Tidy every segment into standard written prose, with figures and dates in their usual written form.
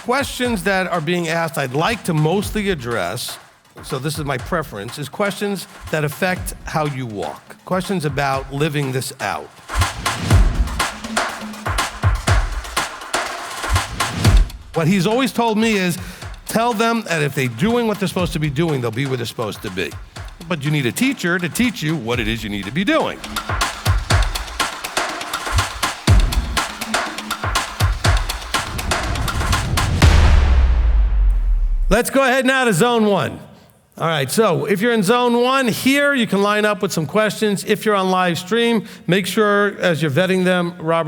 questions that are being asked, I'd like to mostly address, so this is my preference, is questions that affect how you walk. Questions about living this out. What he's always told me is, tell them that if they're doing what they're supposed to be doing, they'll be where they're supposed to be. But you need a teacher to teach you what it is you need to be doing. Let's go ahead now to zone one. All right, so if you're in zone one here, you can line up with some questions. If you're on live stream, make sure as you're vetting them, Rob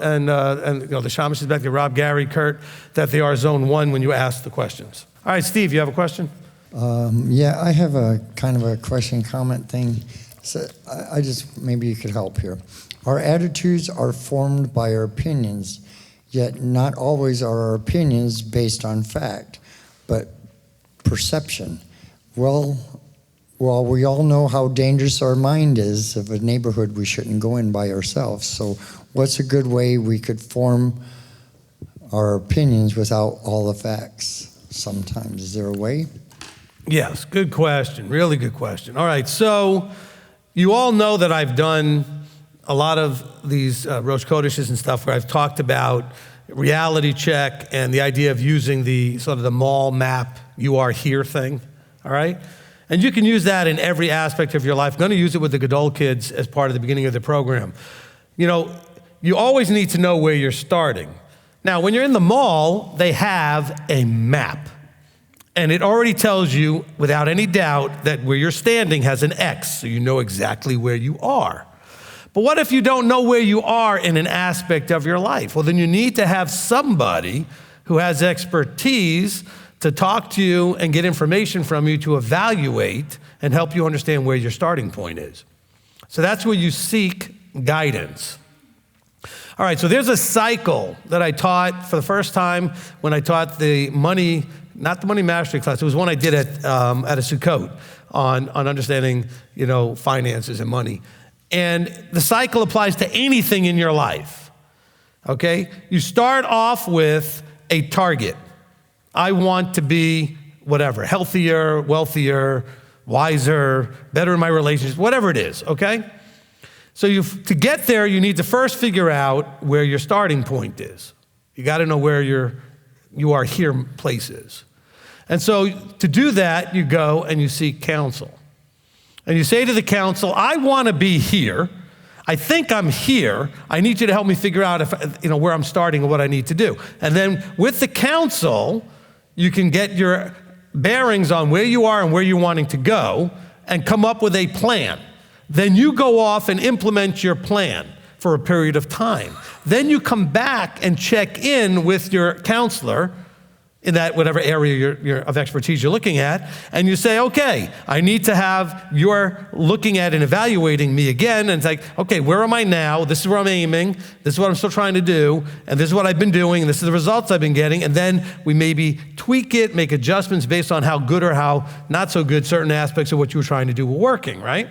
and the Shamish is back there, Rob, Gary, Kurt, that they are zone one when you ask the questions. All right, Steve, you have a question? Yeah, I have a kind of a question comment thing. So I just, maybe you could help here. Our attitudes are formed by our opinions, yet not always are our opinions based on fact, but perception. Well, we all know how dangerous our mind is of a neighborhood we shouldn't go in by ourselves. So what's a good way we could form our opinions without all the facts sometimes? Is there a way? Yes, good question, really good question. All right, so you all know that I've done a lot of these Rosh Kodeshes and stuff where I've talked about reality check and the idea of using the sort of the mall map, you are here thing. All right? And you can use that in every aspect of your life. I'm going to use it with the Gadol kids as part of the beginning of the program. You know, you always need to know where you're starting. Now, when you're in the mall, they have a map. And it already tells you, without any doubt, that where you're standing has an X, so you know exactly where you are. But what if you don't know where you are in an aspect of your life? Well, then you need to have somebody who has expertise to talk to you and get information from you to evaluate and help you understand where your starting point is. So that's where you seek guidance. All right, so there's a cycle that I taught for the first time when I taught the money, not the money mastery class, it was one I did at a Sukkot on understanding, finances and money. And the cycle applies to anything in your life, okay? You start off with a target. I want to be whatever, healthier, wealthier, wiser, better in my relationships, whatever it is, okay? So to get there, you need to first figure out where your starting point is. You got to know where you are here place is. And so to do that, you go and you seek counsel. And you say to the counsel, I want to be here. I think I'm here. I need you to help me figure out where I'm starting and what I need to do. And then with the counsel, you can get your bearings on where you are and where you're wanting to go and come up with a plan. Then you go off and implement your plan for a period of time. Then you come back and check in with your counselor in that whatever area you're of expertise you're looking at, and you say, okay, I need to have you're looking at and evaluating me again, and it's like, okay, where am I now? This is where I'm aiming. This is what I'm still trying to do, and this is what I've been doing, and this is the results I've been getting, and then we maybe tweak it, make adjustments based on how good or how not so good certain aspects of what you were trying to do were working, right?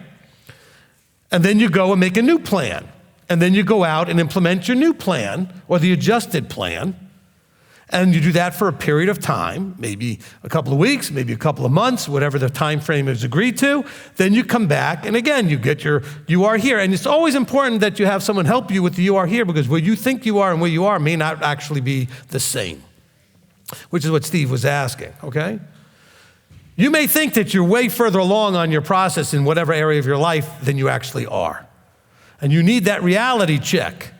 And then you go and make a new plan, and then you go out and implement your new plan, or the adjusted plan. And you do that for a period of time, maybe a couple of weeks, maybe a couple of months, whatever the time frame is agreed to. Then you come back, and again, you get your you are here. And it's always important that you have someone help you with the you are here, because where you think you are and where you are may not actually be the same, which is what Steve was asking, okay? You may think that you're way further along on your process in whatever area of your life than you actually are. And you need that reality check.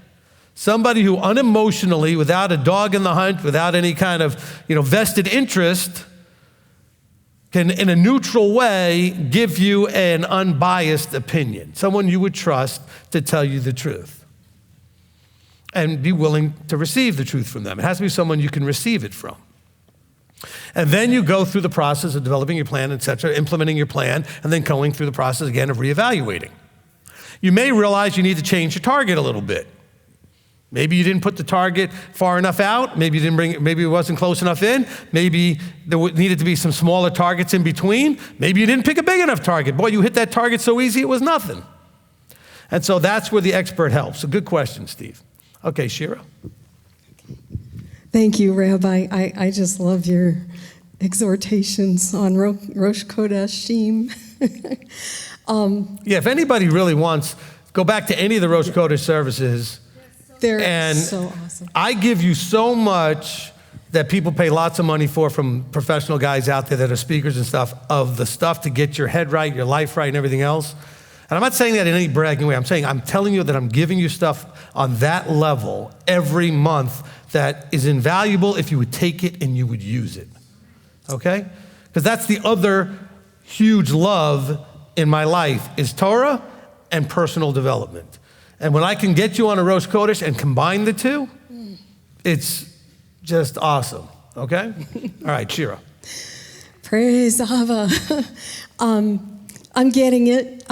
Somebody who unemotionally, without a dog in the hunt, without any kind of vested interest, can in a neutral way give you an unbiased opinion. Someone you would trust to tell you the truth and be willing to receive the truth from them. It has to be someone you can receive it from. And then you go through the process of developing your plan, et cetera, implementing your plan, and then going through the process again of reevaluating. You may realize you need to change your target a little bit. Maybe you didn't put the target far enough out. Maybe it wasn't close enough in. Maybe there needed to be some smaller targets in between. Maybe you didn't pick a big enough target. Boy, you hit that target so easy it was nothing. And so that's where the expert helps. A good question, Steve. Okay, Shira. Thank you, Rabbi. I just love your exhortations on Rosh Kodashim. Yeah, if anybody really wants, go back to any of the Rosh Kodesh services. They're so awesome. I give you so much that people pay lots of money for from professional guys out there that are speakers and stuff, of the stuff to get your head right, your life right, and everything else. And I'm not saying that in any bragging way. I'm telling you that I'm giving you stuff on that level every month that is invaluable if you would take it and you would use it, okay? Because that's the other huge love in my life is Torah and personal development. And when I can get you on a Rosh Kodesh and combine the two, it's just awesome, okay? All right, Shira. Praise Ava. I'm getting it,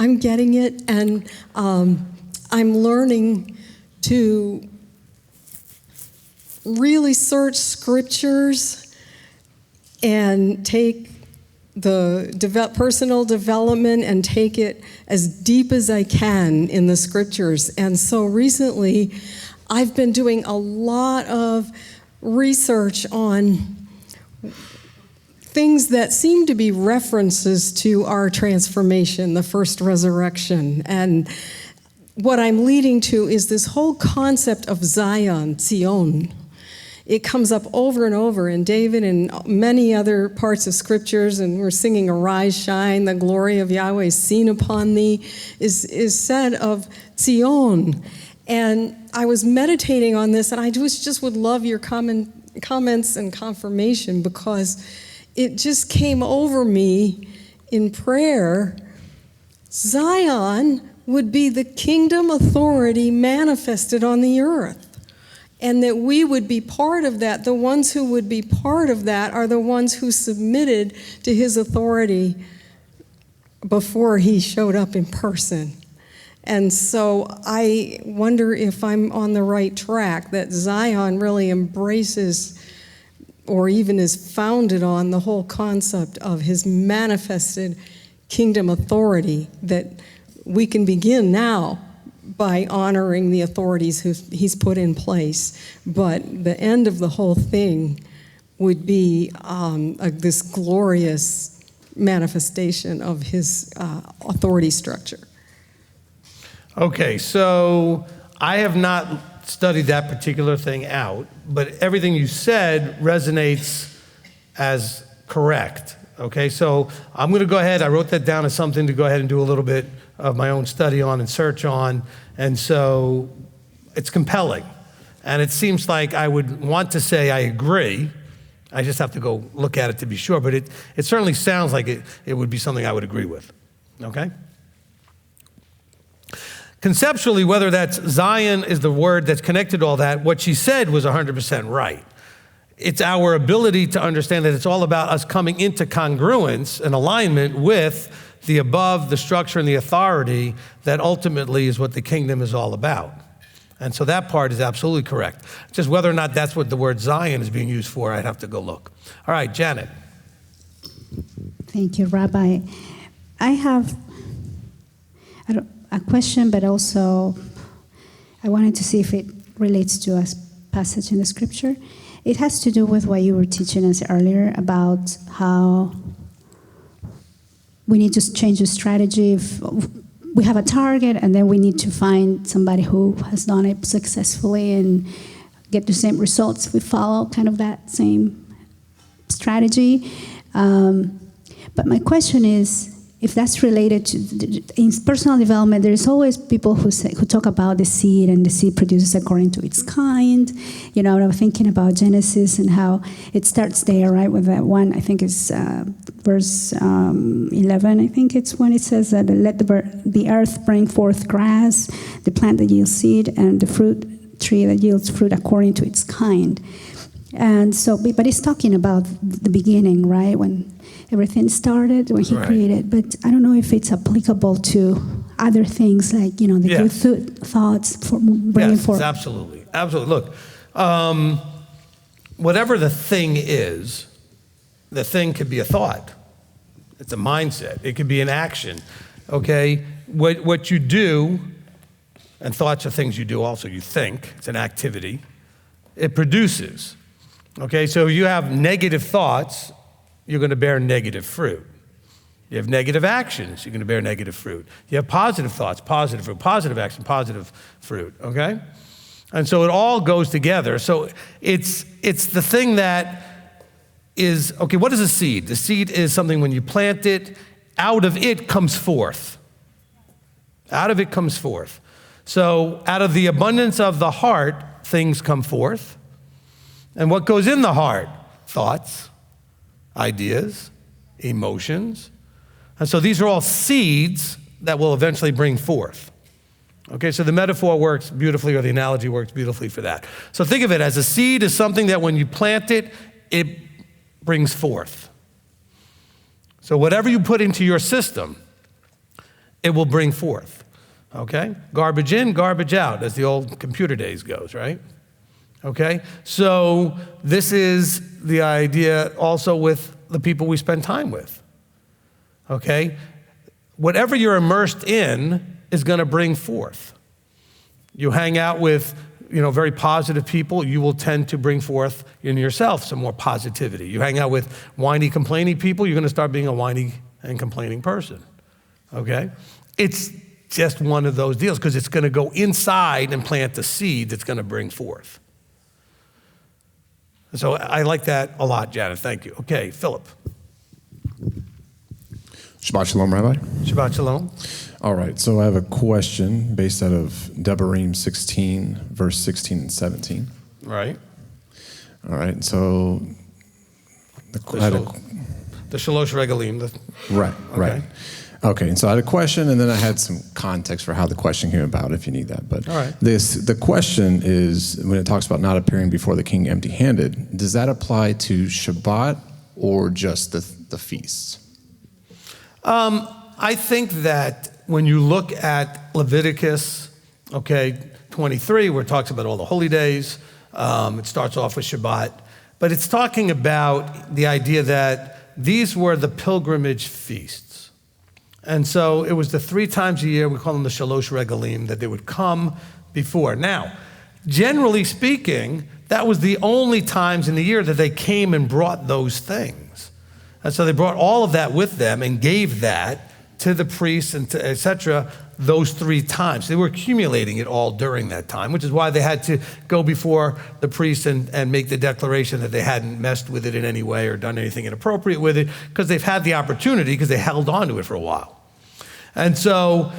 and I'm learning to really search scriptures and take the personal development and take it as deep as I can in the scriptures. And so recently, I've been doing a lot of research on things that seem to be references to our transformation, the first resurrection. And what I'm leading to is this whole concept of Zion. It comes up over and over in David and many other parts of scriptures, and we're singing Arise, Shine, the glory of Yahweh is seen upon thee, is said of Zion. And I was meditating on this, and I just would love your comments and confirmation, because it just came over me in prayer. Zion would be the kingdom authority manifested on the earth. And that we would be part of that. The ones who would be part of that are the ones who submitted to his authority before he showed up in person. And so I wonder if I'm on the right track, that Zion really embraces or even is founded on the whole concept of his manifested kingdom authority, that we can begin now by honoring the authorities who he's put in place. But the end of the whole thing would be this glorious manifestation of his authority structure. Okay, so I have not studied that particular thing out, but everything you said resonates as correct. Okay, so I'm going to go ahead. I wrote that down as something to go ahead and do a little bit of my own study on and search on. And so it's compelling. And it seems like I would want to say I agree. I just have to go look at it to be sure. But it certainly sounds like it would be something I would agree with. Okay? Conceptually, whether that's Zion is the word that's connected to all that, what she said was 100% right. It's our ability to understand that it's all about us coming into congruence and alignment with the above, the structure, and the authority that ultimately is what the kingdom is all about. And so that part is absolutely correct. Just whether or not that's what the word Zion is being used for, I'd have to go look. All right, Janet. Thank you, Rabbi. I have a question, but also I wanted to see if it relates to a passage in the scripture. It has to do with what you were teaching us earlier about how we need to change the strategy. If we have a target, and then we need to find somebody who has done it successfully and get the same results. We follow kind of that same strategy. But my question is, if that's related to in personal development, there's always people who talk about the seed, and the seed produces according to its kind. You know, I'm thinking about Genesis and how it starts there, right? With that one, I think it's verse 11. I think it's when it says that let the earth bring forth grass, the plant that yields seed, and the fruit tree that yields fruit according to its kind. And so, but it's talking about the beginning, right? When everything started, when he created. But I don't know if it's applicable to other things, like, you know, the good thoughts for bringing forth. Yes, absolutely. Absolutely. Look, whatever the thing is, the thing could be a thought. It's a mindset. It could be an action, okay? What you do, and thoughts are things you do also. You think. It's an activity. It produces. Okay, so you have negative thoughts, you're going to bear negative fruit. You have negative actions, you're going to bear negative fruit. You have positive thoughts, positive fruit, positive action, positive fruit, okay? And so it all goes together. So it's the thing that is, okay, what is a seed? The seed is something when you plant it, out of it comes forth. Out of it comes forth. So out of the abundance of the heart, things come forth. And what goes in the heart? Thoughts, ideas, emotions. And so these are all seeds that will eventually bring forth. Okay, so the metaphor works beautifully, or the analogy works beautifully for that. So think of it as a seed is something that when you plant it, it brings forth. So whatever you put into your system, it will bring forth. Okay? Garbage in, garbage out, as the old computer days goes, right? Okay? So this is the idea also with the people we spend time with. Okay? Whatever you're immersed in is going to bring forth. You hang out with, very positive people, you will tend to bring forth in yourself some more positivity. You hang out with whiny, complaining people, you're going to start being a whiny and complaining person. Okay? It's just one of those deals because it's going to go inside and plant the seed that's going to bring forth. So I like that a lot, Janet. Thank you. Okay, Philip. Shabbat Shalom, Rabbi. Shabbat Shalom. All right, so I have a question based out of Devarim 16, verse 16 and 17. Right. All right, so The Shalosh Regalim. Right. Okay, and so I had a question, and then I had some context for how the question came about, if you need that. But all right. The question is, when it talks about not appearing before the king empty-handed, does that apply to Shabbat or just the feasts? I think that when you look at Leviticus, 23, where it talks about all the holy days, it starts off with Shabbat, but it's talking about the idea that these were the pilgrimage feasts. And so it was the 3 times a year, we call them the Shalosh Regalim, that they would come before. Now, generally speaking, that was the only times in the year that they came and brought those things. And so they brought all of that with them and gave that to the priests and to et cetera, those 3 times. They were accumulating it all during that time, which is why they had to go before the priest and make the declaration that they hadn't messed with it in any way or done anything inappropriate with it, because they've had the opportunity, because they held on to it for a while. And so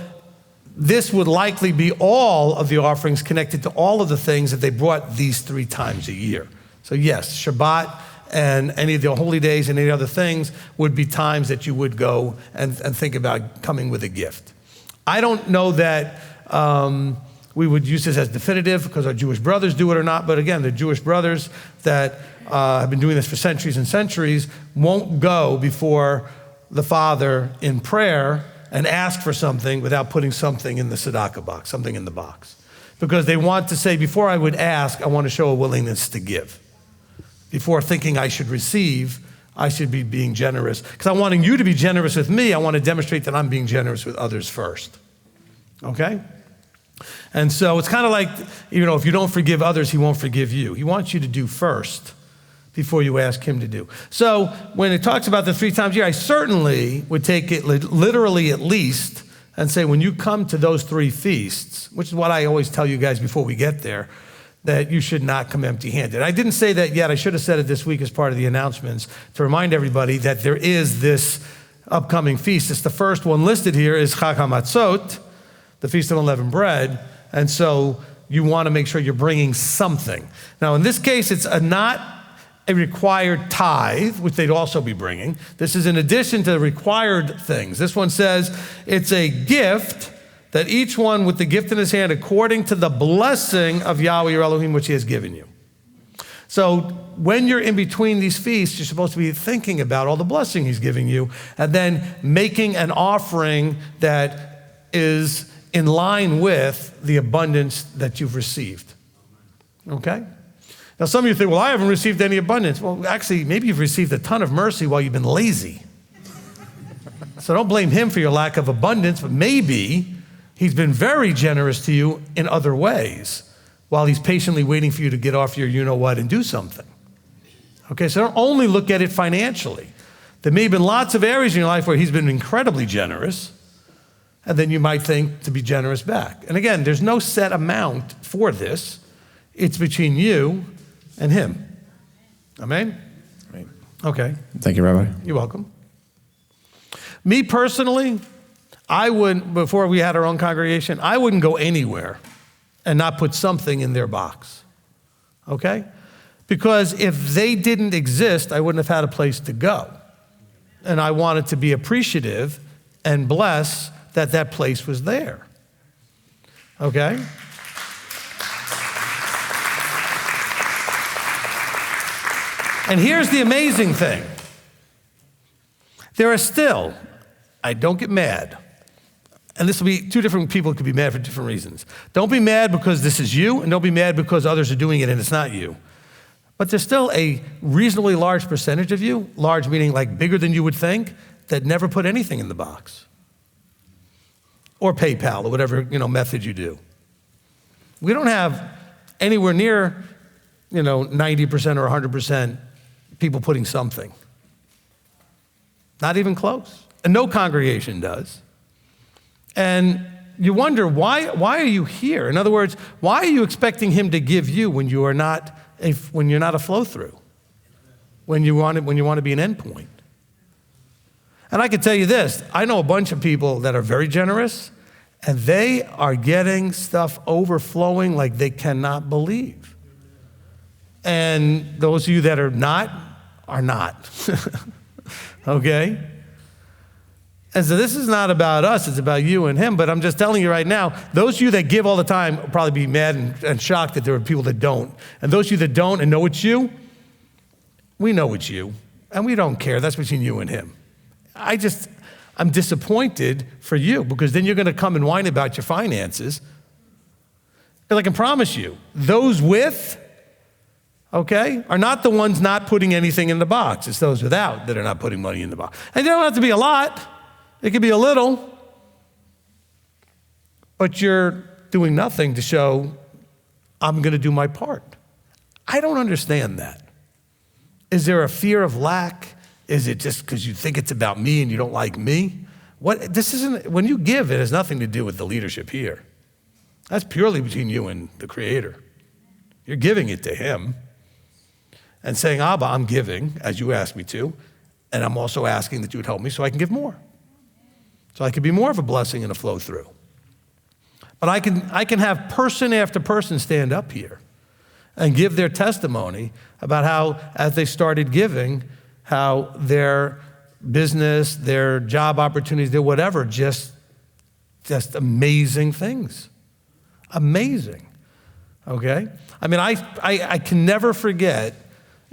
this would likely be all of the offerings connected to all of the things that they brought these 3 times a year. So yes, Shabbat and any of the holy days and any other things would be times that you would go and think about coming with a gift. I don't know that we would use this as definitive because our Jewish brothers do it or not, but again, the Jewish brothers that have been doing this for centuries and centuries won't go before the Father in prayer and ask for something without putting something in the tzedakah box, something in the box. Because they want to say, before I would ask, I want to show a willingness to give. Before thinking I should receive, I should be being generous. Because I'm wanting you to be generous with me, I want to demonstrate that I'm being generous with others first. Okay? And so it's kind of like, if you don't forgive others, he won't forgive you. He wants you to do first before you ask him to do. So when it talks about the 3 times a year, I certainly would take it literally at least and say, when you come to those 3 feasts, which is what I always tell you guys before we get there, that you should not come empty-handed. I didn't say that yet. I should have said it this week as part of the announcements to remind everybody that there is this upcoming feast. It's the first one listed here is Chag HaMatzot, the Feast of Unleavened Bread. And so you want to make sure you're bringing something. Now, in this case, it's not a required tithe, which they'd also be bringing. This is in addition to the required things. This one says it's a gift that each one with the gift in his hand according to the blessing of Yahweh your Elohim, which he has given you. So when you're in between these feasts, you're supposed to be thinking about all the blessing he's giving you and then making an offering that is in line with the abundance that you've received. Okay? Now, some of you think, well, I haven't received any abundance. Well, actually, maybe you've received a ton of mercy while you've been lazy. So don't blame him for your lack of abundance, but maybe he's been very generous to you in other ways while he's patiently waiting for you to get off your you-know-what and do something. Okay, so don't only look at it financially. There may have been lots of areas in your life where he's been incredibly generous, and then you might think to be generous back. And again, there's no set amount for this. It's between you and him. Amen? Right. Okay. Thank you, Rabbi. You're welcome. Me personally, I wouldn't, before we had our own congregation, I wouldn't go anywhere and not put something in their box. Okay? Because if they didn't exist, I wouldn't have had a place to go. And I wanted to be appreciative and bless that that place was there. Okay? And here's the amazing thing. There are still, I don't get mad, and this will be two different people could be mad for different reasons. Don't be mad because this is you, and don't be mad because others are doing it and it's not you. But there's still a reasonably large percentage of you, large meaning like bigger than you would think, that never put anything in the box. Or PayPal, or whatever method you do. We don't have anywhere near 90% or 100% people putting something. Not even close. And no congregation does. And you wonder, why are you here? In other words, why are you expecting him to give you when you're not a flow-through? When you want to be an endpoint? And I can tell you this, I know a bunch of people that are very generous, and they are getting stuff overflowing like they cannot believe. And those of you that are not, are not. Okay? And so this is not about us, it's about you and him, but I'm just telling you right now, those of you that give all the time will probably be mad and shocked that there are people that don't. And those of you that don't and know it's you, we know it's you, and we don't care. That's between you and him. I'm disappointed for you, because then you're gonna come and whine about your finances. Because I can promise you, those with, okay, are not the ones not putting anything in the box. It's those without that are not putting money in the box. And it don't have to be a lot. It could be a little. But you're doing nothing to show, I'm going to do my part. I don't understand that. Is there a fear of lack? Is it just because you think it's about me and you don't like me? When you give, it has nothing to do with the leadership here. That's purely between you and the Creator. You're giving it to him and saying, Abba, I'm giving, as you asked me to, and I'm also asking that you would help me so I can give more. So I can be more of a blessing and a flow through. But I can have person after person stand up here and give their testimony about how, as they started giving, how their business, their job opportunities, their whatever, just amazing things. Amazing, okay? I mean, I can never forget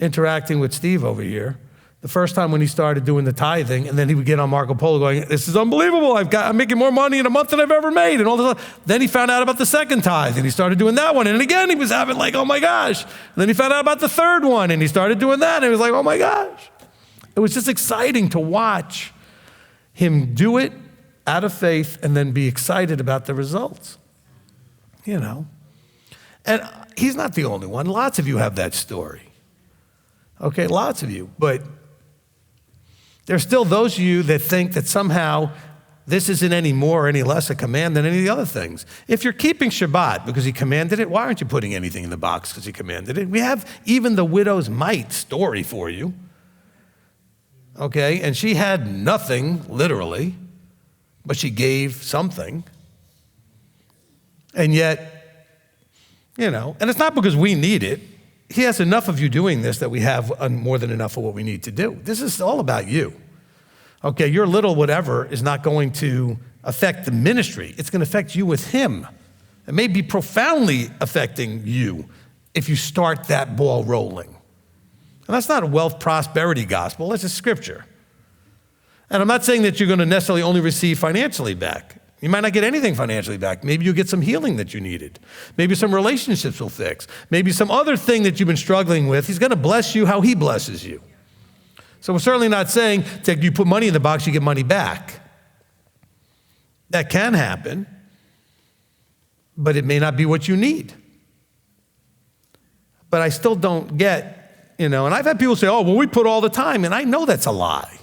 interacting with Steve over here, the first time when he started doing the tithing, and then he would get on Marco Polo going, this is unbelievable, I'm making more money in a month than I've ever made, and all this stuff. Then he found out about the second tithe, and he started doing that one, and again he was having like, oh my gosh. And then he found out about the third one, and he started doing that, and he was like, oh my gosh. It was just exciting to watch him do it out of faith and then be excited about the results. And he's not the only one. Lots of you have that story. Okay, lots of you. But there's still those of you that think that somehow this isn't any more or any less a command than any of the other things. If you're keeping Shabbat because he commanded it, why aren't you putting anything in the box because he commanded it? We have even the widow's mite story for you. Okay, and she had nothing, literally, but she gave something. And yet, and it's not because we need it. He has enough of you doing this that we have more than enough of what we need to do. This is all about you. Okay, your little whatever is not going to affect the ministry. It's going to affect you with him. It may be profoundly affecting you if you start that ball rolling. And that's not a wealth prosperity gospel, that's just scripture. And I'm not saying that you're going to necessarily only receive financially back. You might not get anything financially back. Maybe you'll get some healing that you needed. Maybe some relationships will fix. Maybe some other thing that you've been struggling with. He's going to bless you how he blesses you. So we're certainly not saying that you put money in the box, you get money back. That can happen, but it may not be what you need. But I still don't get And I've had people say, oh, well, we put all the time, and I know that's a lie.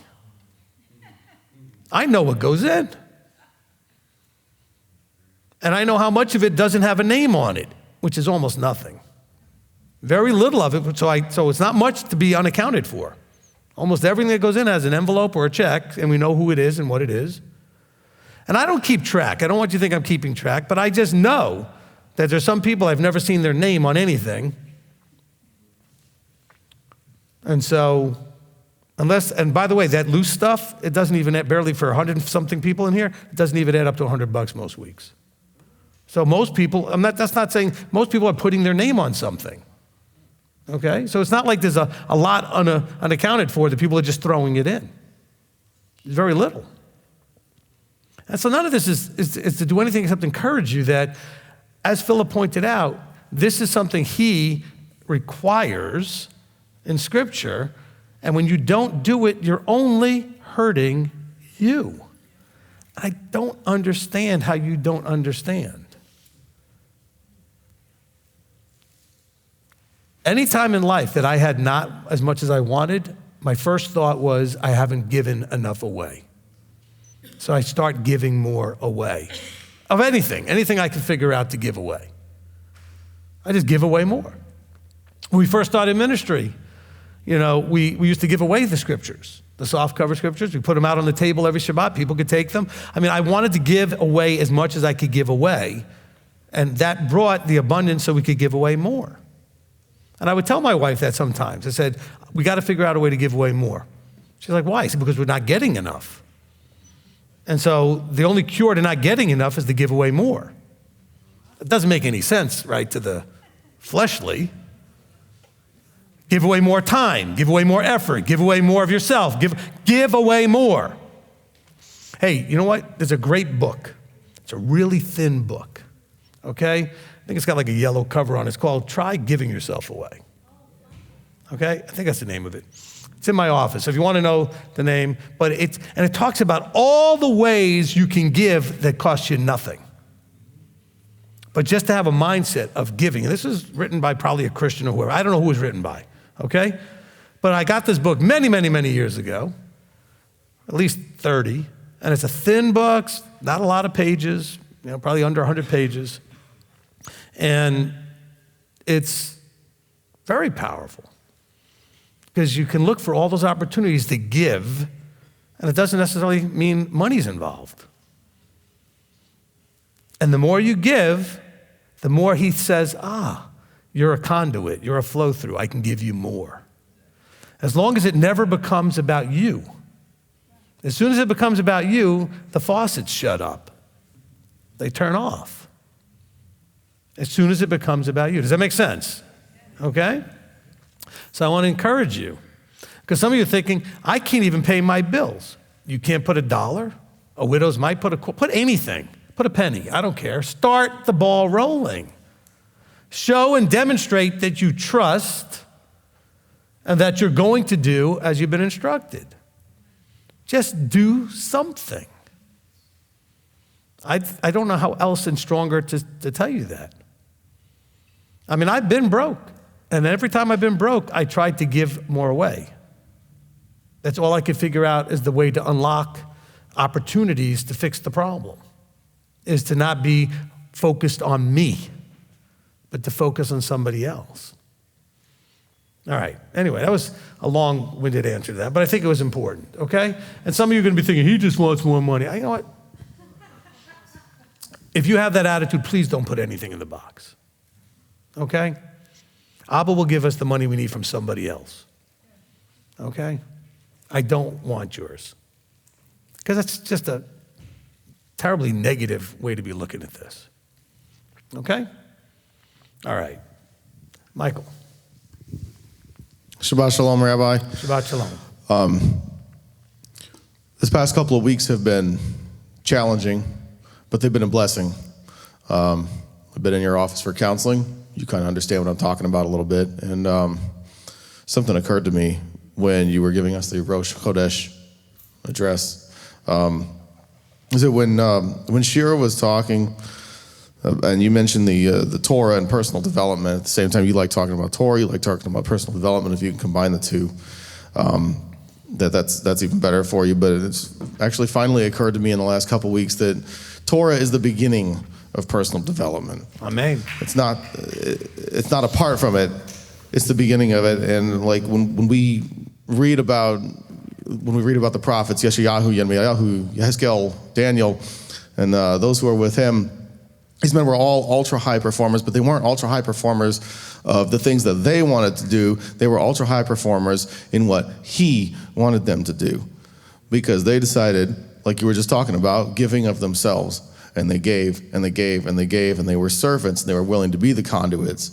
I know what goes in. And I know how much of it doesn't have a name on it, which is almost nothing. Very little of it, so it's not much to be unaccounted for. Almost everything that goes in has an envelope or a check, and we know who it is and what it is. And I don't keep track. I don't want you to think I'm keeping track, but I just know that there's some people I've never seen their name on anything. And so, and by the way, that loose stuff, it doesn't even barely for 100-something people in here, it doesn't even add up to $100 most weeks. So most people, that's not saying, most people are putting their name on something. Okay? So it's not like there's a lot unaccounted for that people are just throwing it in. There's very little. And so none of this is to do anything except encourage you that, as Philip pointed out, this is something he requires in Scripture, and when you don't do it, you're only hurting you. I don't understand how you don't understand. Any time in life that I had not as much as I wanted, my first thought was, I haven't given enough away. So I start giving more away. Of anything I could figure out to give away. I just give away more. When we first started ministry, we used to give away the scriptures, the soft cover scriptures. We put them out on the table every Shabbat. People could take them. I wanted to give away as much as I could give away. And that brought the abundance so we could give away more. And I would tell my wife that sometimes. I said, we got to figure out a way to give away more. She's like, why? I said, because we're not getting enough. And so the only cure to not getting enough is to give away more. It doesn't make any sense, right, to the fleshly. Give away more time, give away more effort, give away more of yourself, give away more. Hey, you know what? There's a great book. It's a really thin book, okay? I think it's got like a yellow cover on it. It's called Try Giving Yourself Away. Okay? I think that's the name of it. It's in my office, if you want to know the name. But it talks about all the ways you can give that cost you nothing. But just to have a mindset of giving. And this is written by probably a Christian or whoever. I don't know who it was written by, okay? But I got this book many, many, many years ago, at least 30. And it's a thin book, not a lot of pages, probably under 100 pages. And it's very powerful. Because you can look for all those opportunities to give, and it doesn't necessarily mean money's involved. And the more you give, the more he says, you're a conduit, you're a flow-through, I can give you more. As long as it never becomes about you. As soon as it becomes about you, the faucets shut up. They turn off. As soon as it becomes about you. Does that make sense? Okay? So I want to encourage you, because some of you are thinking, I can't even pay my bills. You can't put $1. A widow's mite, put anything. Put a penny, I don't care. Start the ball rolling. Show and demonstrate that you trust and that you're going to do as you've been instructed. Just do something. I don't know how else and stronger to tell you that. I've been broke. And every time I've been broke, I tried to give more away. That's all I could figure out is the way to unlock opportunities to fix the problem, is to not be focused on me, but to focus on somebody else. All right. Anyway, that was a long-winded answer to that, but I think it was important, okay? And some of you are going to be thinking, he just wants more money. You know what? If you have that attitude, please don't put anything in the box, okay? Abba will give us the money we need from somebody else, okay? I don't want yours. Because that's just a terribly negative way to be looking at this, okay? All right. Michael. Shabbat Shalom, Rabbi. Shabbat Shalom. This past couple of weeks have been challenging, but they've been a blessing. I've been in your office for counseling. You kind of understand what I'm talking about a little bit. And something occurred to me when you were giving us the Rosh Chodesh address. Is it when Shira was talking And you mentioned the Torah and personal development. At the same time, you like talking about Torah, you like talking about personal development. If you can combine the two, that's even better for you. But it's actually finally occurred to me in the last couple weeks that Torah is the beginning of personal development. Amen. It's not apart from it. It's the beginning of it. And like when we read about the prophets, Yeshayahu, Yirmiyahu, Yehezkel, Daniel, and those who are with him, these men were all ultra-high performers, but they weren't ultra-high performers of the things that they wanted to do. They were ultra-high performers in what he wanted them to do, because they decided, like you were just talking about, giving of themselves. And they gave, and they gave, and they gave, and they were servants, and they were willing to be the conduits.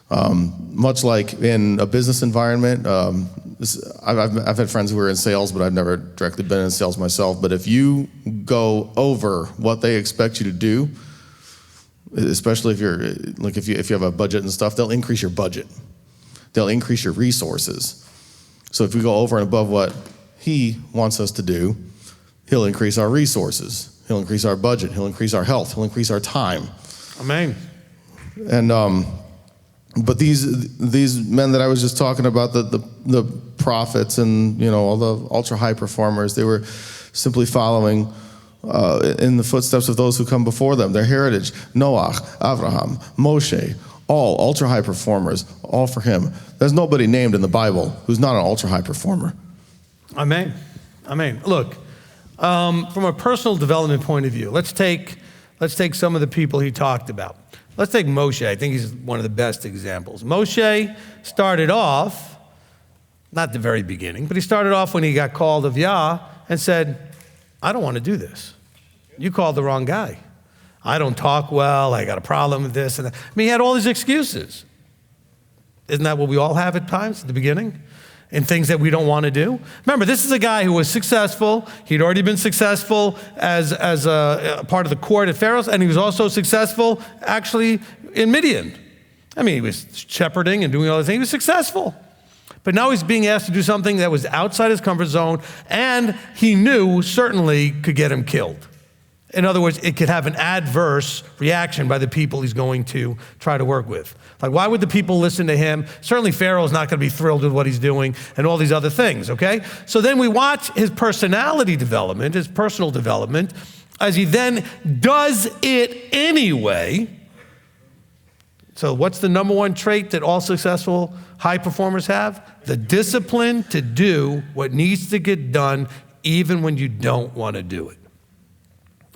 Much like in a business environment, I've had friends who are in sales, but I've never directly been in sales myself. But if you go over what they expect you to do, especially if you have a budget and stuff, they'll increase your budget. They'll increase your resources. So if we go over and above what he wants us to do, he'll increase our resources. He'll increase our budget. He'll increase our health. He'll increase our time. Amen. And but these men that I was just talking about, the prophets and all the ultra high performers, they were simply following in the footsteps of those who come before them, their heritage. Noah, Abraham, Moshe, all ultra high performers, all for him. There's nobody named in the Bible who's not an ultra high performer. Amen. Amen. Look, from a personal development point of view, let's take some of the people he talked about. Let's take Moshe. I think he's one of the best examples. Moshe started off, not the very beginning, but he started off when he got called of Yah and said, I don't want to do this. You called the wrong guy. I don't talk well. I got a problem with this and that. I mean, he had all these excuses. Isn't that what we all have at times at the beginning? In things that we don't want to do. Remember, this is a guy who was successful. He'd already been successful as a part of the court at Pharaoh's, and he was also successful actually in Midian. I mean, he was shepherding and doing all those things. He was successful. But now he's being asked to do something that was outside his comfort zone, and he knew certainly could get him killed. In other words, it could have an adverse reaction by the people he's going to try to work with. Like, why would the people listen to him? Certainly Pharaoh's not going to be thrilled with what he's doing and all these other things, okay? So then we watch his personality development, his personal development, as he then does it anyway. So what's the number one trait that all successful high performers have? The discipline to do what needs to get done even when you don't want to do it.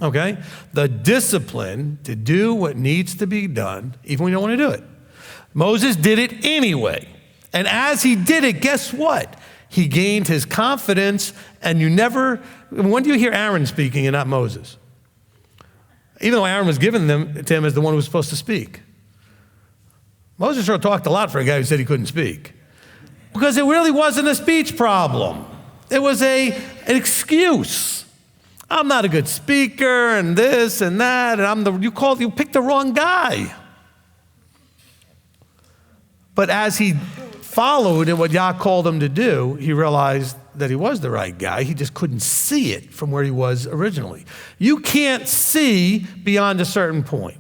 Okay? The discipline to do what needs to be done even when you don't want to do it. Moses did it anyway. And as he did it, guess what? He gained his confidence, and when do you hear Aaron speaking and not Moses? Even though Aaron was given to him as the one who was supposed to speak. Moses sure talked a lot for a guy who said he couldn't speak. Because it really wasn't a speech problem. It was an excuse. I'm not a good speaker and this and that, and you picked the wrong guy. But as he followed in what Yah called him to do, he realized that he was the right guy. He just couldn't see it from where he was originally. You can't see beyond a certain point.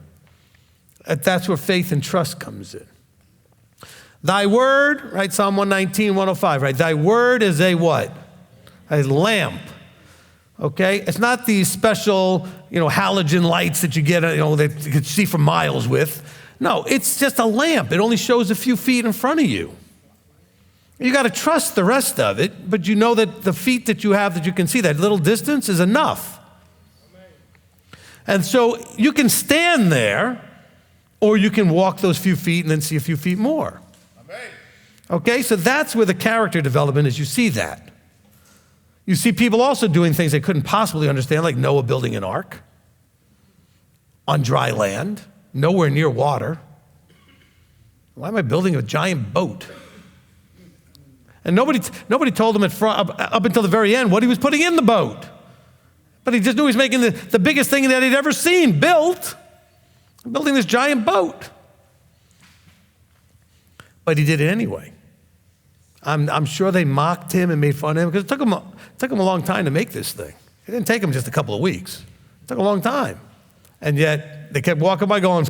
That's where faith and trust comes in. Thy word, right? Psalm 119, 105, right? Thy word is a what? A lamp. Okay? It's not these special, halogen lights that you get, that you can see for miles with. No, it's just a lamp. It only shows a few feet in front of you. You got to trust the rest of it, but you know that the feet that you have that you can see, that little distance is enough. And so you can stand there, or you can walk those few feet and then see a few feet more. Okay, so that's where the character development is. You see that. You see people also doing things they couldn't possibly understand, like Noah building an ark on dry land, nowhere near water. Why am I building a giant boat? And nobody told him up until the very end what he was putting in the boat. But he just knew he was making the biggest thing that he'd ever seen built, building this giant boat. But he did it anyway. I'm sure they mocked him and made fun of him because it took him a long time to make this thing. It didn't take him just a couple of weeks. It took a long time. And yet they kept walking by going,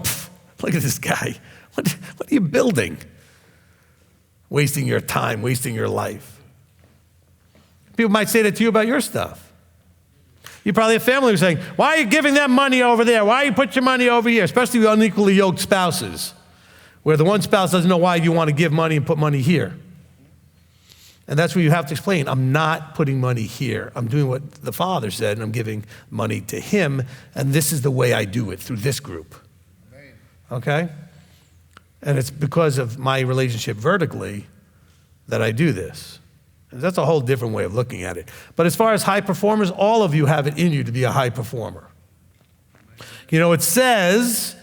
look at this guy. What are you building? Wasting your time, wasting your life. People might say that to you about your stuff. You probably have family who's saying, why are you giving them money over there? Why you put your money over here? Especially with unequally yoked spouses, where the one spouse doesn't know why you want to give money and put money here. And that's where you have to explain, I'm not putting money here. I'm doing what the Father said, and I'm giving money to Him, and this is the way I do it, through this group. Okay? And it's because of my relationship vertically that I do this. And that's a whole different way of looking at it. But as far as high performers, all of you have it in you to be a high performer. You know, it says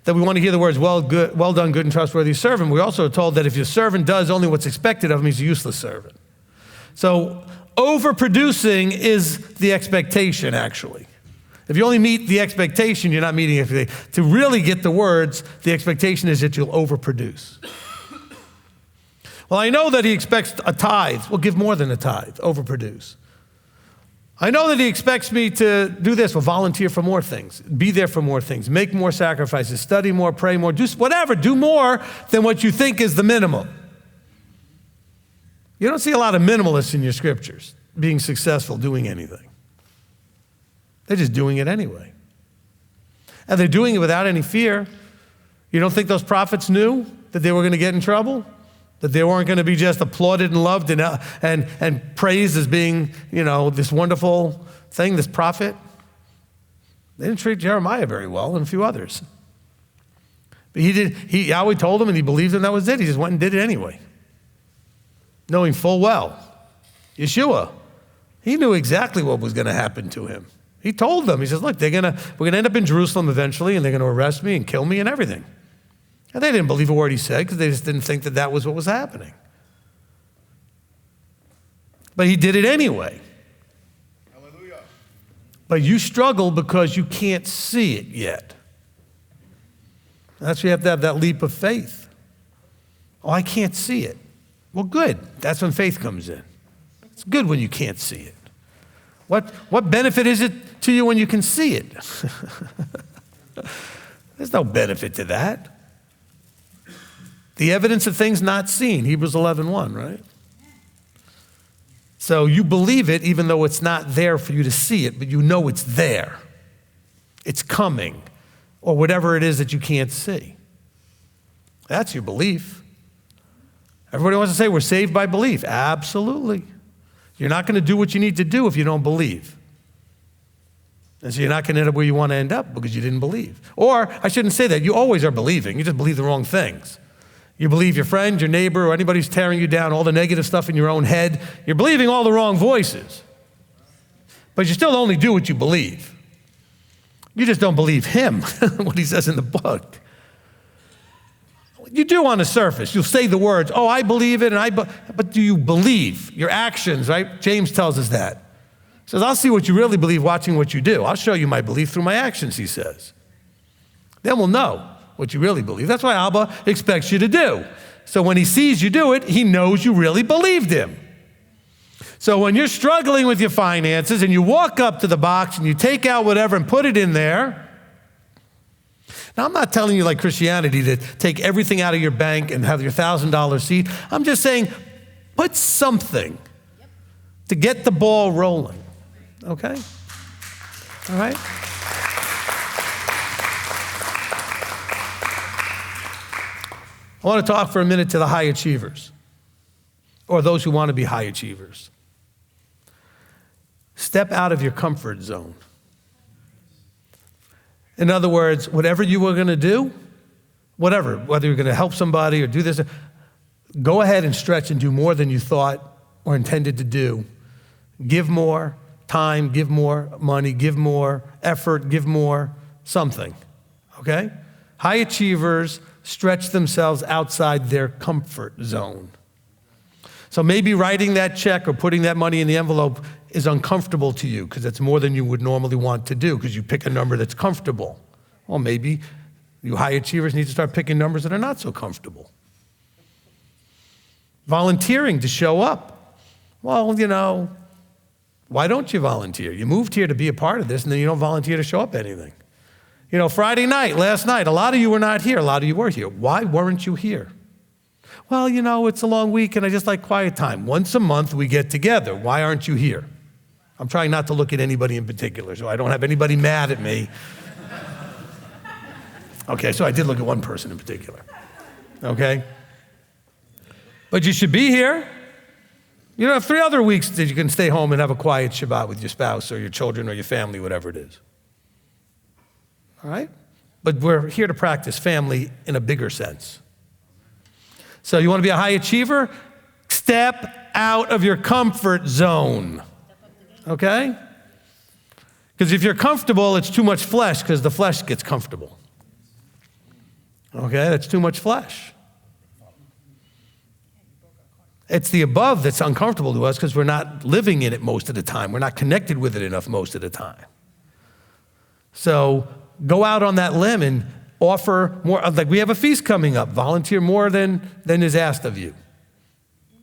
that we want to hear the words, well done, good and trustworthy servant. We're also told that if your servant does only what's expected of him, he's a useless servant. So overproducing is the expectation, actually. If you only meet the expectation, you're not meeting the expectation. To really get the words, the expectation is that you'll overproduce. Well, I know that he expects a tithe. Well, give more than a tithe, overproduce. I know that he expects me to do this. Well, volunteer for more things. Be there for more things. Make more sacrifices. Study more, pray more. Do whatever. Do more than what you think is the minimum. You don't see a lot of minimalists in your scriptures being successful doing anything. They're just doing it anyway. And they're doing it without any fear. You don't think those prophets knew that they were going to get in trouble? That they weren't going to be just applauded and loved and praised as being, you know, this wonderful thing, this prophet? They didn't treat Jeremiah very well and a few others. But Yahweh told him and he believed him, that was it. He just went and did it anyway. Knowing full well, Yeshua, he knew exactly what was going to happen to him. He told them, he says, look, we're going to end up in Jerusalem eventually, and they're going to arrest me and kill me and everything. And they didn't believe a word he said because they just didn't think that that was what was happening. But he did it anyway. Hallelujah. But you struggle because you can't see it yet. That's why you have to have that leap of faith. Oh, I can't see it. Well, good. That's when faith comes in. It's good when you can't see it. What benefit is it to you when you can see it? There's no benefit to that. The evidence of things not seen, Hebrews 11:1, right? So you believe it even though it's not there for you to see it, but you know it's there. It's coming, or whatever it is that you can't see. That's your belief. Everybody wants to say we're saved by belief. Absolutely. You're not going to do what you need to do if you don't believe. And so you're not going to end up where you want to end up because you didn't believe. Or, I shouldn't say that, you always are believing. You just believe the wrong things. You believe your friend, your neighbor, or anybody who's tearing you down, all the negative stuff in your own head. You're believing all the wrong voices. But you still only do what you believe. You just don't believe him, what he says in the book. You do on the surface. You'll say the words, oh, I believe it, but do you believe? Your actions, right? James tells us that. He says, I'll see what you really believe watching what you do. I'll show you my belief through my actions, he says. Then we'll know what you really believe. That's what Abba expects you to do. So when he sees you do it, he knows you really believed him. So when you're struggling with your finances and you walk up to the box and you take out whatever and put it in there, now, I'm not telling you like Christianity to take everything out of your bank and have your $1,000 seed. I'm just saying put something to get the ball rolling, okay? All right? I want to talk for a minute to the high achievers or those who want to be high achievers. Step out of your comfort zone. In other words, whatever you were going to do, whether you're going to help somebody or do this, go ahead and stretch and do more than you thought or intended to do. Give more time, give more money, give more effort, give more something, okay? High achievers stretch themselves outside their comfort zone. So maybe writing that check or putting that money in the envelope is uncomfortable to you because it's more than you would normally want to do because you pick a number that's comfortable. Well, maybe you high achievers need to start picking numbers that are not so comfortable. Volunteering to show up. Well, you know, why don't you volunteer? You moved here to be a part of this and then you don't volunteer to show up anything. Friday night, last night, a lot of you were not here. A lot of you were here. Why weren't you here? Well, it's a long week and I just like quiet time. Once a month we get together. Why aren't you here? I'm trying not to look at anybody in particular, so I don't have anybody mad at me. Okay, so I did look at one person in particular. Okay? But you should be here. You have 3 other weeks that you can stay home and have a quiet Shabbat with your spouse or your children or your family, whatever it is. All right? But we're here to practice family in a bigger sense. So you want to be a high achiever? Step out of your comfort zone. Okay? Because if you're comfortable, it's too much flesh because the flesh gets comfortable. Okay? That's too much flesh. It's the above that's uncomfortable to us because we're not living in it most of the time. We're not connected with it enough most of the time. So go out on that limb and offer more. Like we have a feast coming up. Volunteer more than is asked of you.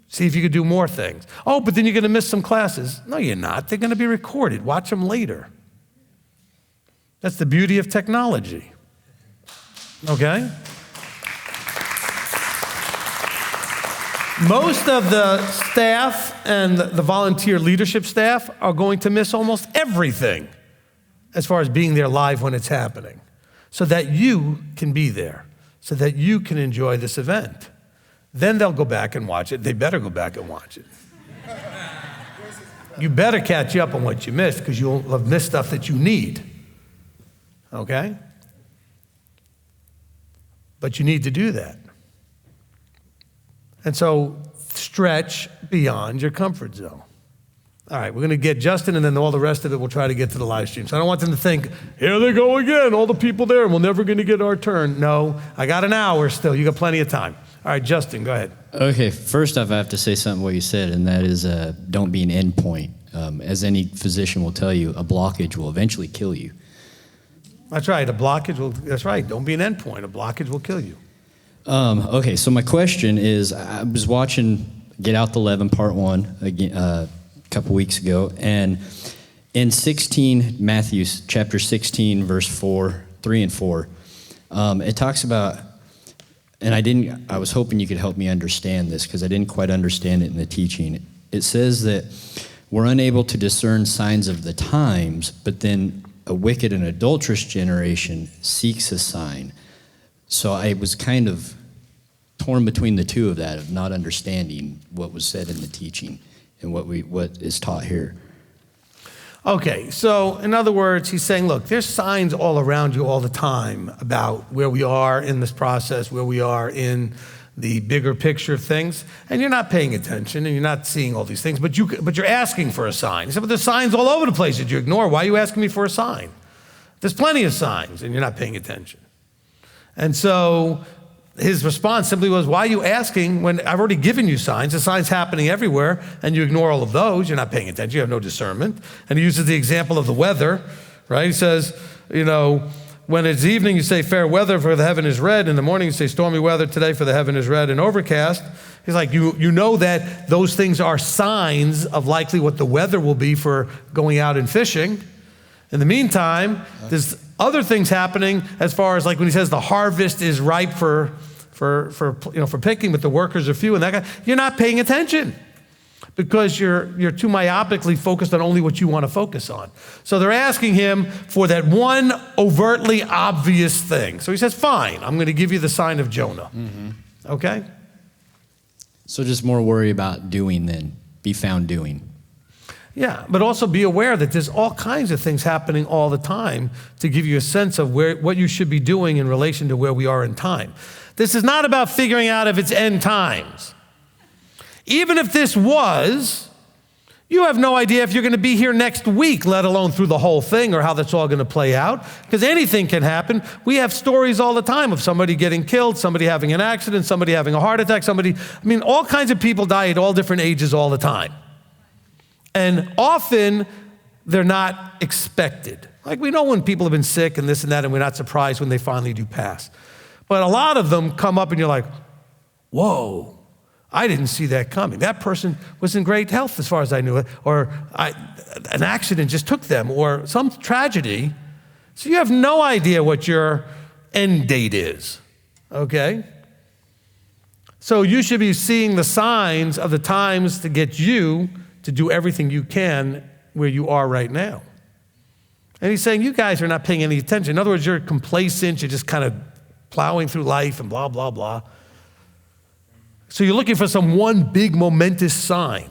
See if you could do more things. Oh, but then you're going to miss some classes. No, you're not. They're going to be recorded. Watch them later. That's the beauty of technology. Okay? Most of the staff and the volunteer leadership staff are going to miss almost everything as far as being there live when it's happening, so that you can be there, so that you can enjoy this event. Then they'll go back and watch it. They better go back and watch it. You better catch up on what you missed because you'll have missed stuff that you need. Okay? But you need to do that. And so stretch beyond your comfort zone. All right, we're going to get Justin, and then all the rest of it we'll try to get to the live stream. So I don't want them to think, here they go again, all the people there, and we're never going to get our turn. No, I got an hour still. You got plenty of time. All right, Justin, go ahead. Okay, first off, I have to say something what you said, and that is don't be an endpoint. As any physician will tell you, a blockage will eventually kill you. That's right, that's right, don't be an endpoint. A blockage will kill you. Okay, so my question is, I was watching Get Out the Leaven Part 1 again, a couple weeks ago, and in Matthew chapter 16, verse 3 and 4, it talks about, and I was hoping you could help me understand this because I didn't quite understand it in the teaching. It says that we're unable to discern signs of the times, but then a wicked and adulterous generation seeks a sign. So I was kind of torn between the two of that, of not understanding what was said in the teaching and what is taught here. Okay, so in other words, he's saying, look, there's signs all around you all the time about where we are in this process, where we are in the bigger picture of things, and you're not paying attention and you're not seeing all these things, but you're asking for a sign. He said, but there's signs all over the place that you ignore. Why are you asking me for a sign? There's plenty of signs and you're not paying attention. And so his response simply was, why are you asking when I've already given you signs? The signs happening everywhere, and you ignore all of those. You're not paying attention. You have no discernment. And he uses the example of the weather, right? He says, when it's evening, you say fair weather for the heaven is red. In the morning, you say stormy weather today for the heaven is red and overcast. He's like, you know that those things are signs of likely what the weather will be for going out and fishing. In the meantime, there's other things happening as far as like when he says the harvest is ripe for picking, but the workers are few and that kind. You're not paying attention because you're too myopically focused on only what you want to focus on. So they're asking him for that one overtly obvious thing. So he says, fine, I'm going to give you the sign of Jonah. Mm-hmm. Okay? So just more worry about doing than be found doing. Yeah, but also be aware that there's all kinds of things happening all the time to give you a sense of what you should be doing in relation to where we are in time. This is not about figuring out if it's end times. Even if this was, you have no idea if you're going to be here next week, let alone through the whole thing or how that's all going to play out, because anything can happen. We have stories all the time of somebody getting killed, somebody having an accident, somebody having a heart attack, all kinds of people die at all different ages all the time. And often, they're not expected. Like we know when people have been sick and this and that, and we're not surprised when they finally do pass. But a lot of them come up and you're like, whoa, I didn't see that coming. That person was in great health as far as I knew it, or an accident just took them, or some tragedy So you have no idea what your end date is, okay? So you should be seeing the signs of the times to get you to do everything you can where you are right now. And he's saying, you guys are not paying any attention. In other words, you're complacent, you're just kind of plowing through life and blah, blah, blah. So you're looking for some one big momentous sign.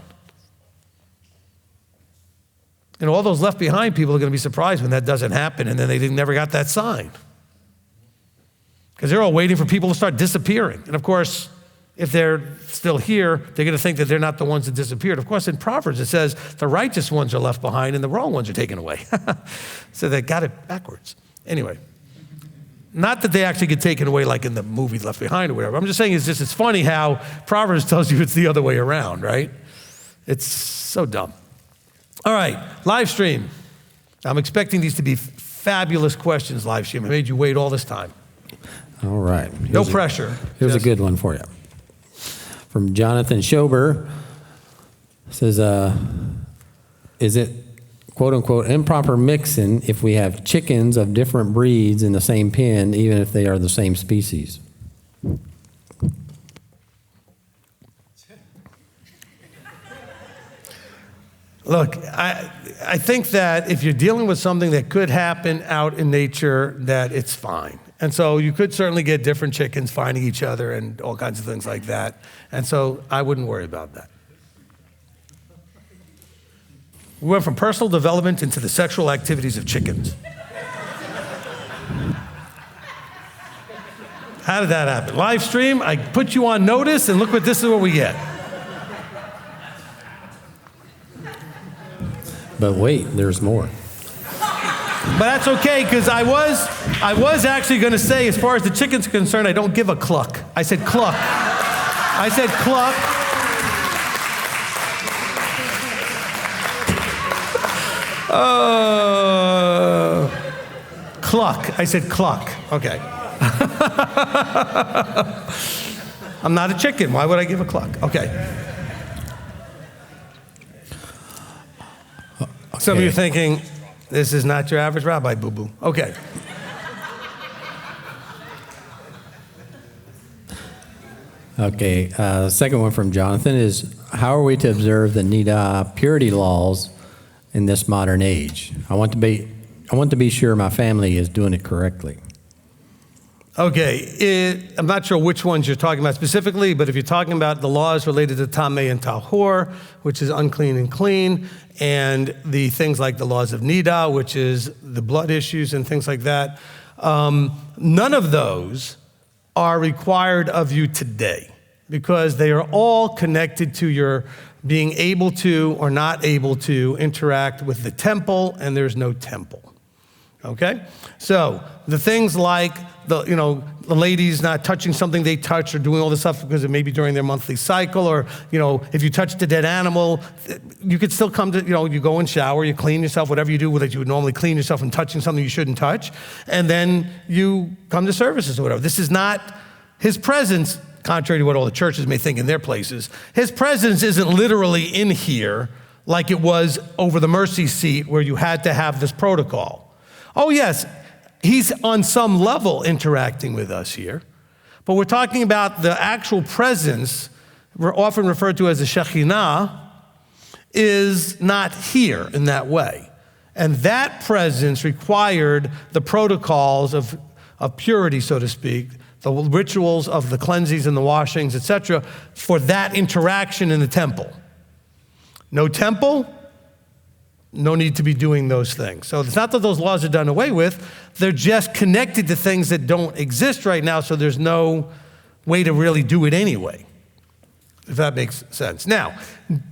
And all those left behind people are going to be surprised when that doesn't happen, and then they never got that sign. Because they're all waiting for people to start disappearing. And of course, if they're still here, they're going to think that they're not the ones that disappeared. Of course, in Proverbs it says the righteous ones are left behind and the wrong ones are taken away. So they got it backwards. Anyway, not that they actually get taken away like in the movie Left Behind or whatever. I'm just saying it's funny how Proverbs tells you it's the other way around, right? It's so dumb. All right, live stream. I'm expecting these to be fabulous questions, live stream. I made you wait all this time. All right. No pressure. Here's a good one for you. From Jonathan Schober. Says, is it, quote unquote, improper mixing if we have chickens of different breeds in the same pen, even if they are the same species? Look, I think that if you're dealing with something that could happen out in nature, that it's fine. And so you could certainly get different chickens finding each other and all kinds of things like that. And so I wouldn't worry about that. We went from personal development into the sexual activities of chickens. How did that happen? Live stream, I put you on notice, and look what this is what we get. But wait, there's more. But that's okay, because I was actually going to say, as far as the chicken's concerned, I don't give a cluck. I said cluck. I said cluck. Cluck. I said cluck. Okay. I'm not a chicken. Why would I give a cluck? Okay. Some of you are thinking, this is not your average rabbi, boo-boo. Okay. Okay, second one from Jonathan is, how are we to observe the Nida purity laws in this modern age? I want to be sure my family is doing it correctly. Okay, I'm not sure which ones you're talking about specifically, but if you're talking about the laws related to Tameh and Tahor, which is unclean and clean, and the things like the laws of Nida, which is the blood issues and things like that, none of those are required of you today because they are all connected to your being able to or not able to interact with the temple, and there's no temple. Okay? So the things like the ladies not touching something they touch or doing all this stuff because it may be during their monthly cycle, or, if you touched a dead animal, you could still come to, you go and shower, you clean yourself, whatever you do that you would normally clean yourself from touching something you shouldn't touch, and then you come to services or whatever. This is not his presence, contrary to what all the churches may think in their places. His presence isn't literally in here like it was over the mercy seat where you had to have this protocol. Oh, yes, he's on some level interacting with us here, but we're talking about the actual presence, often referred to as the Shekhinah, is not here in that way. And that presence required the protocols of purity, so to speak, the rituals of the cleansings and the washings, etc., for that interaction in the temple. No temple, no need to be doing those things. So it's not that those laws are done away with, they're just connected to things that don't exist right now, so there's no way to really do it anyway, if that makes sense. Now,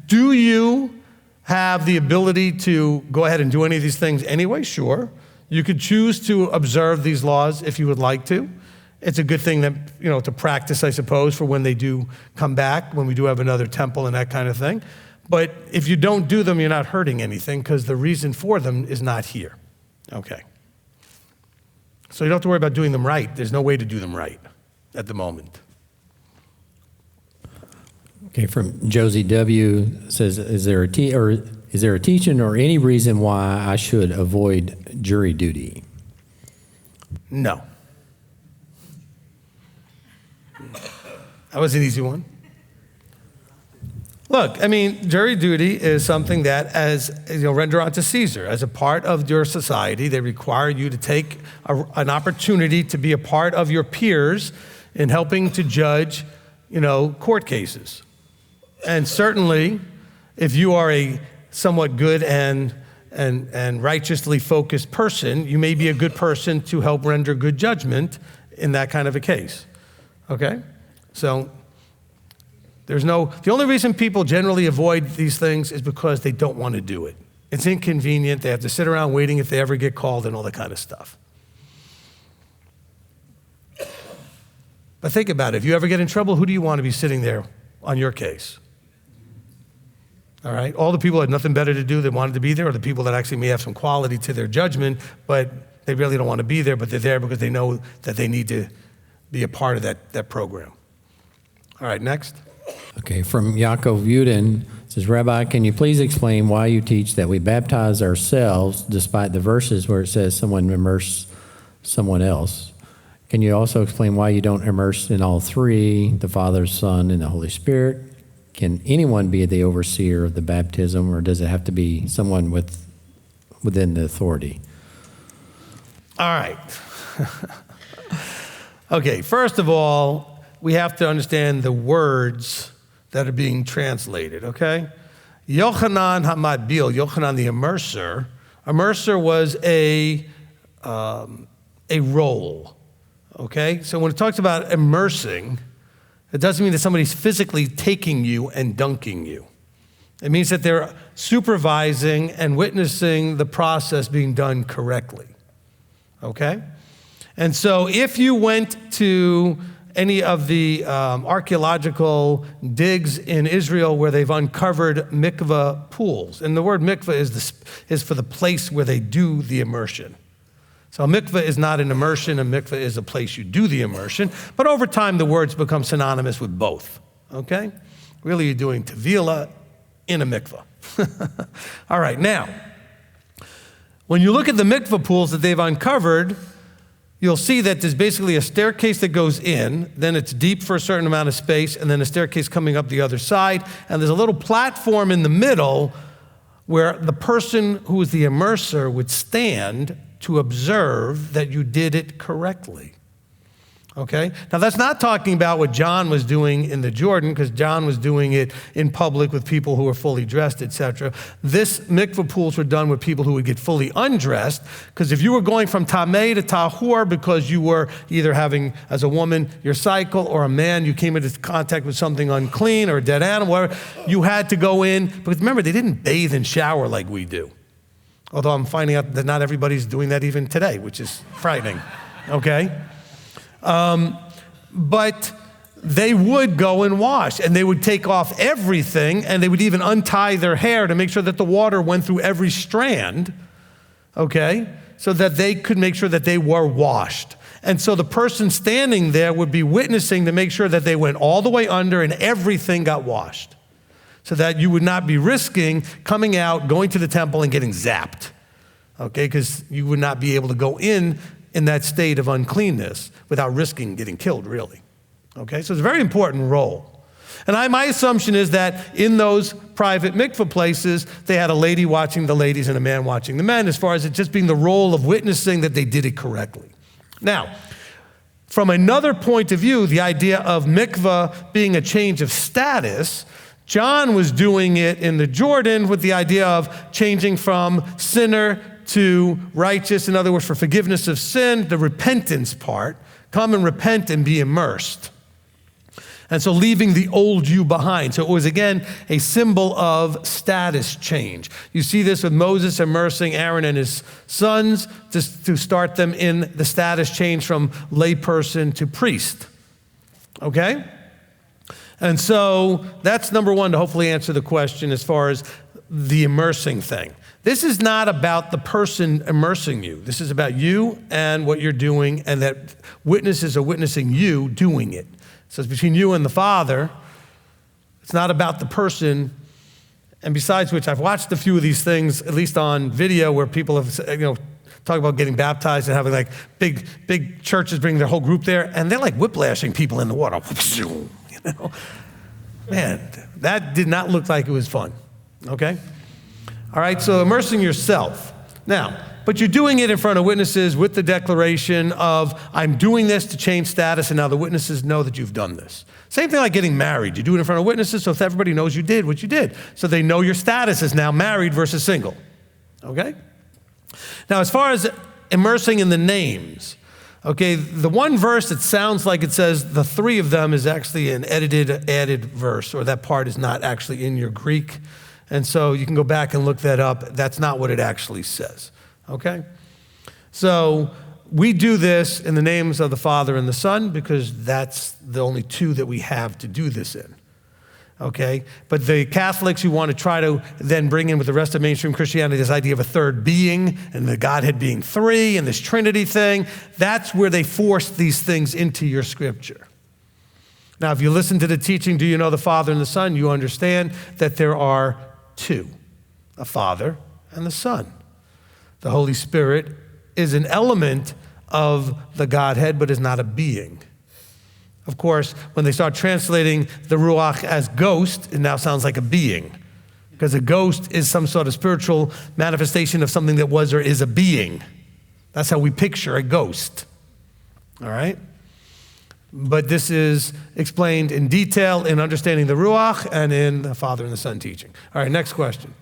do you have the ability to go ahead and do any of these things anyway? Sure. You could choose to observe these laws if you would like to. It's a good thing that, to practice, I suppose, for when they do come back, when we do have another temple and that kind of thing. But if you don't do them, you're not hurting anything because the reason for them is not here. Okay. So you don't have to worry about doing them right. There's no way to do them right at the moment. Okay, from Josie W. says, is there a teaching or any reason why I should avoid jury duty? No. That was an easy one. Look, I mean, jury duty is something that, as render unto Caesar, as a part of your society, they require you to take an opportunity to be a part of your peers in helping to judge, court cases. And certainly, if you are a somewhat good and righteously focused person, you may be a good person to help render good judgment in that kind of a case. Okay? So the only reason people generally avoid these things is because they don't want to do it. It's inconvenient. They have to sit around waiting if they ever get called and all that kind of stuff. But think about it. If you ever get in trouble, who do you want to be sitting there on your case? All right? All the people that had nothing better to do that wanted to be there, or the people that actually may have some quality to their judgment, but they really don't want to be there, but they're there because they know that they need to be a part of that program. All right, next. Okay, from Yaakov Yudin, it says, Rabbi, can you please explain why you teach that we baptize ourselves despite the verses where it says someone immerse someone else? Can you also explain why you don't immerse in all three, the Father, Son, and the Holy Spirit? Can anyone be the overseer of the baptism, or does it have to be someone within the authority? All right. Okay, first of all, we have to understand the words that are being translated, okay? Yochanan HaMatbil, Yochanan the immerser. Immerser was a role, okay? So when it talks about immersing, it doesn't mean that somebody's physically taking you and dunking you. It means that they're supervising and witnessing the process being done correctly, okay? And so if you went to any of the archaeological digs in Israel where they've uncovered mikveh pools, and the word mikveh is for the place where they do the immersion. So a mikveh is not an immersion, a mikveh is a place you do the immersion, but over time the words become synonymous with both, okay? Really you're doing tevilah in a mikveh. All right, now, when you look at the mikveh pools that they've uncovered, you'll see that there's basically a staircase that goes in, then it's deep for a certain amount of space, and then a staircase coming up the other side, and there's a little platform in the middle where the person who is the immerser would stand to observe that you did it correctly. Okay? Now that's not talking about what John was doing in the Jordan, because John was doing it in public with people who were fully dressed, etc. This mikveh pools were done with people who would get fully undressed, because if you were going from tameh to tahor because you were either having, as a woman, your cycle, or a man, you came into contact with something unclean or a dead animal, whatever, you had to go in. Because remember, they didn't bathe and shower like we do. Although I'm finding out that not everybody's doing that even today, which is frightening, okay? But they would go and wash, and they would take off everything, and they would even untie their hair to make sure that the water went through every strand, okay? So that they could make sure that they were washed. And so the person standing there would be witnessing to make sure that they went all the way under and everything got washed, so that you would not be risking coming out, going to the temple, and getting zapped, okay? Because you would not be able to go in that state of uncleanness without risking getting killed, really, okay? So it's a very important role. And my assumption is that in those private mikveh places, they had a lady watching the ladies and a man watching the men, as far as it just being the role of witnessing that they did it correctly. Now, from another point of view, the idea of mikveh being a change of status, John was doing it in the Jordan with the idea of changing from sinner to righteous, in other words, for forgiveness of sin, the repentance part. Come and repent and be immersed. And so leaving the old you behind. So it was, again, a symbol of status change. You see this with Moses immersing Aaron and his sons to start them in the status change from layperson to priest. Okay? And so that's number one, to hopefully answer the question as far as the immersing thing. This is not about the person immersing you. This is about you and what you're doing, and that witnesses are witnessing you doing it. So it's between you and the Father. It's not about the person. And besides which, I've watched a few of these things, at least on video, where people have, talk about getting baptized and having like big churches bring their whole group there, and they're like whiplashing people in the water. You know, man, that did not look like it was fun. Okay, all right. So immersing yourself now, but you're doing it in front of witnesses with the declaration of I'm doing this to change status, and now the witnesses know that you've done this. Same thing like getting married. You do it in front of witnesses, so if everybody knows you did what you did, so they know your status is now married versus single. Okay? Now, as far as immersing in the names, okay, the one verse that sounds like it says the three of them is actually an added verse, or that part is not actually in your Greek. And so you can go back and look that up. That's not what it actually says. Okay? So we do this in the names of the Father and the Son because that's the only two that we have to do this in. Okay? But the Catholics who want to try to then bring in with the rest of mainstream Christianity this idea of a third being and the Godhead being three and this Trinity thing, that's where they force these things into your scripture. Now, if you listen to the teaching, do you know the Father and the Son? You understand that there are two, a Father and the Son. The Holy Spirit is an element of the Godhead, but is not a being. Of course, when they start translating the Ruach as ghost, it now sounds like a being, because a ghost is some sort of spiritual manifestation of something that was or is a being. That's how we picture a ghost. All right? But this is explained in detail in understanding the Ruach and in the Father and the Son teaching. All right, next question.